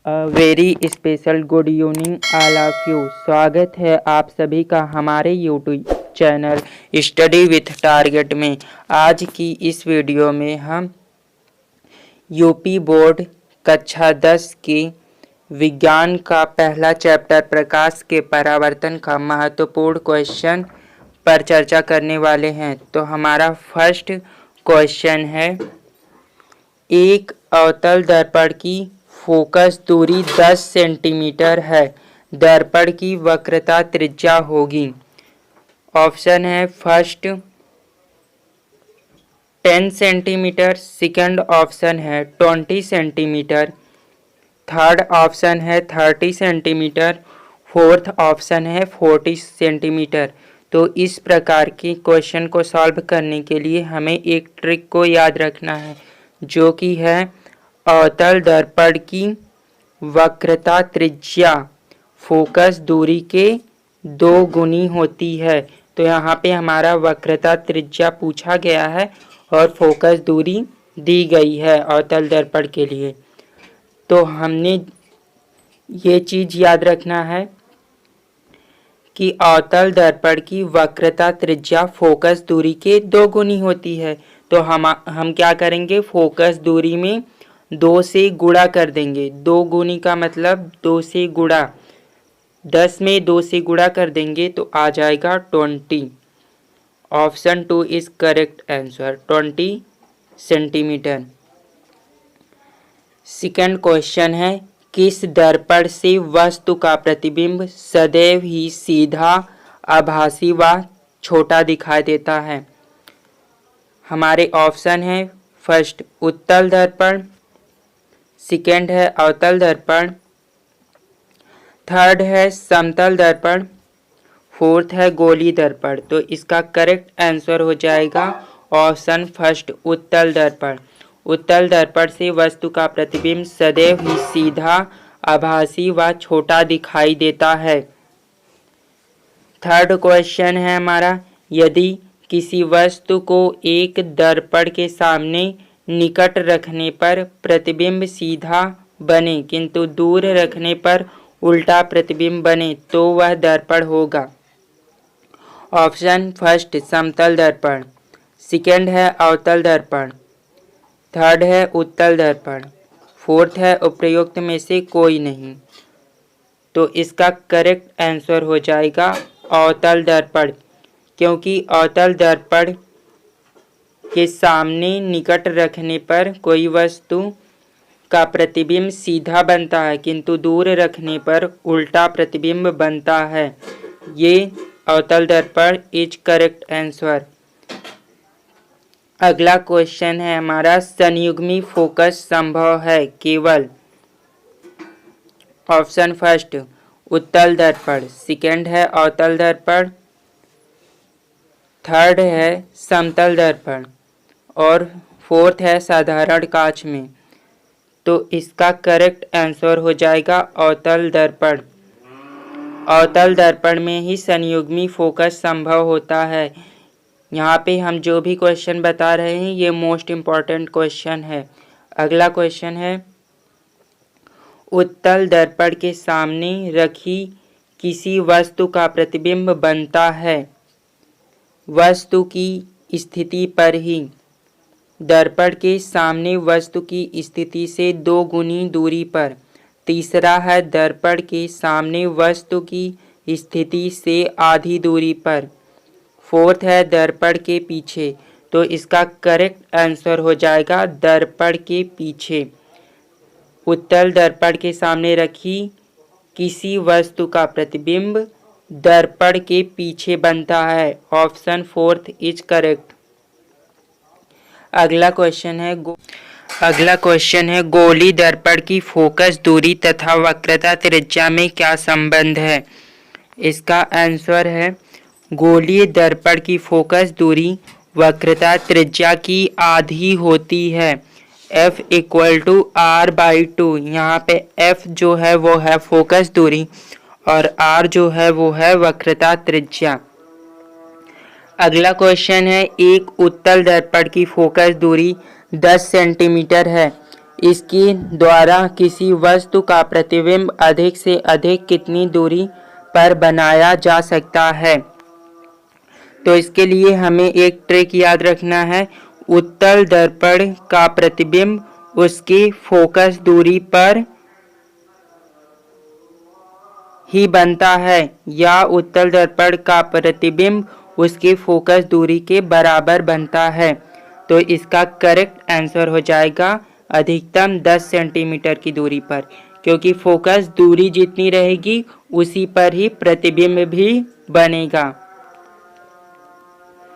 Very special good evening all of you. स्वागत है आप सभी का हमारे YouTube channel study with target में। आज की इस वीडियो में हम यूपी बोर्ड कक्षा 10 की विज्ञान का पहला चैप्टर प्रकाश के परावर्तन का महत्वपूर्ण क्वेश्चन पर चर्चा करने वाले हैं। तो हमारा फर्स्ट क्वेश्चन है, एक अवतल दर्पण की फोकस दूरी 10 सेंटीमीटर है, दर्पण की वक्रता त्रिज्या होगी। ऑप्शन है फर्स्ट 10 सेंटीमीटर, सेकंड ऑप्शन है 20 सेंटीमीटर, थर्ड ऑप्शन है 30 सेंटीमीटर, फोर्थ ऑप्शन है 40 सेंटीमीटर। तो इस प्रकार के क्वेश्चन को सॉल्व करने के लिए हमें एक ट्रिक को याद रखना है, जो कि है अवतल दर्पण की वक्रता त्रिज्या फोकस दूरी के 2 गुनी होती है। तो यहाँ पे हमारा वक्रता त्रिज्या पूछा गया है और फोकस दूरी दी गई है अवतल दर्पण के लिए। तो हमने ये चीज याद रखना है कि अवतल दर्पण की वक्रता त्रिज्या फोकस दूरी के 2 गुनी होती है। तो हम क्या करेंगे, फोकस दूरी में 2 से गुणा कर देंगे। 2 गुनी का मतलब 2 से गुणा, 10 में 2 से गुणा कर देंगे तो आ जाएगा 20। Option 2 is correct answer, 20 centimetre. Second question है, किस दर्पण से वस्तु का प्रतिबिंब सदैव ही सीधा, आभासी व छोटा दिखाई देता है? हमारे ऑप्शन है फर्स्ट उत्तल दर्पण, सेकंड है अवतल दर्पण, थर्ड है समतल दर्पण, फोर्थ है गोली दर्पण। तो इसका करेक्ट आंसर हो जाएगा ऑप्शन फर्स्ट उत्तल दर्पण। उत्तल दर्पण से वस्तु का प्रतिबिंब सदैव ही सीधा, आभासी व छोटा दिखाई देता है। थर्ड क्वेश्चन है हमारा, यदि किसी वस्तु को एक दर्पण के सामने निकट रखने पर प्रतिबिंब सीधा बने किंतु दूर रखने पर उल्टा प्रतिबिंब बने तो वह दर्पण होगा। ऑप्शन फर्स्ट समतल दर्पण, सेकंड है अवतल दर्पण, थर्ड है उत्तल दर्पण, फोर्थ है उपयुक्त में से कोई नहीं। तो इसका करेक्ट आंसर हो जाएगा अवतल दर्पण, क्योंकि अवतल दर्पण के सामने निकट रखने पर कोई वस्तु का प्रतिबिंब सीधा बनता है किंतु दूर रखने पर उल्टा प्रतिबिंब बनता है। ये अवतल दर्पण इज करेक्ट आंसर। अगला क्वेश्चन है हमारा, संयुग्मी फोकस संभव है केवल? ऑप्शन फर्स्ट उत्तल दर्पण, सेकंड है अवतल दर्पण, थर्ड है समतल दर्पण और फोर्थ है साधारण कांच में। तो इसका करेक्ट आंसर हो जाएगा अवतल दर्पण। अवतल दर्पण में ही संयुग्मी फोकस संभव होता है। यहाँ पे हम जो भी क्वेश्चन बता रहे हैं ये मोस्ट इम्पॉर्टेंट क्वेश्चन है। अगला क्वेश्चन है, उत्तल दर्पण के सामने रखी किसी वस्तु का प्रतिबिंब बनता है वस्तु की स्थिति पर ही। दर्पण के सामने वस्तु की स्थिति से 2 गुनी दूरी पर। तीसरा है दर्पण के सामने वस्तु की स्थिति से आधी दूरी पर। फोर्थ है दर्पण के पीछे। तो इसका करेक्ट आंसर हो जाएगा दर्पण के पीछे। उत्तल दर्पण के सामने रखी किसी वस्तु का प्रतिबिंब दर्पण के पीछे बनता है। Option fourth is correct. अगला क्वेश्चन है, गोली दर्पण की फोकस दूरी तथा वक्रता त्रिज्या में क्या संबंध है? इसका आंसर है, गोलीय दर्पण की फोकस दूरी वक्रता त्रिज्या की आधी होती है। F = R/2। यहाँ पे F जो है वो है फोकस दूरी और R जो है वो है वक्रता त्रिज्या। अगला क्वेश्चन है, एक उत्तल दर्पण की फोकस दूरी 10 सेंटीमीटर है, इसकी द्वारा किसी वस्तु का प्रतिबिंब अधिक से अधिक कितनी दूरी पर बनाया जा सकता है। तो इसके लिए हमें एक ट्रिक याद रखना है। उत्तल दर्पण का प्रतिबिंब उसकी फोकस दूरी पर ही बनता है या उत्तल दर्पण का प्रतिबिंब उसकी फोकस दूरी के बराबर बनता है। तो इसका करेक्ट आंसर हो जाएगा अधिकतम 10 सेंटीमीटर की दूरी पर, क्योंकि फोकस दूरी जितनी रहेगी उसी पर ही प्रतिबिंब भी बनेगा।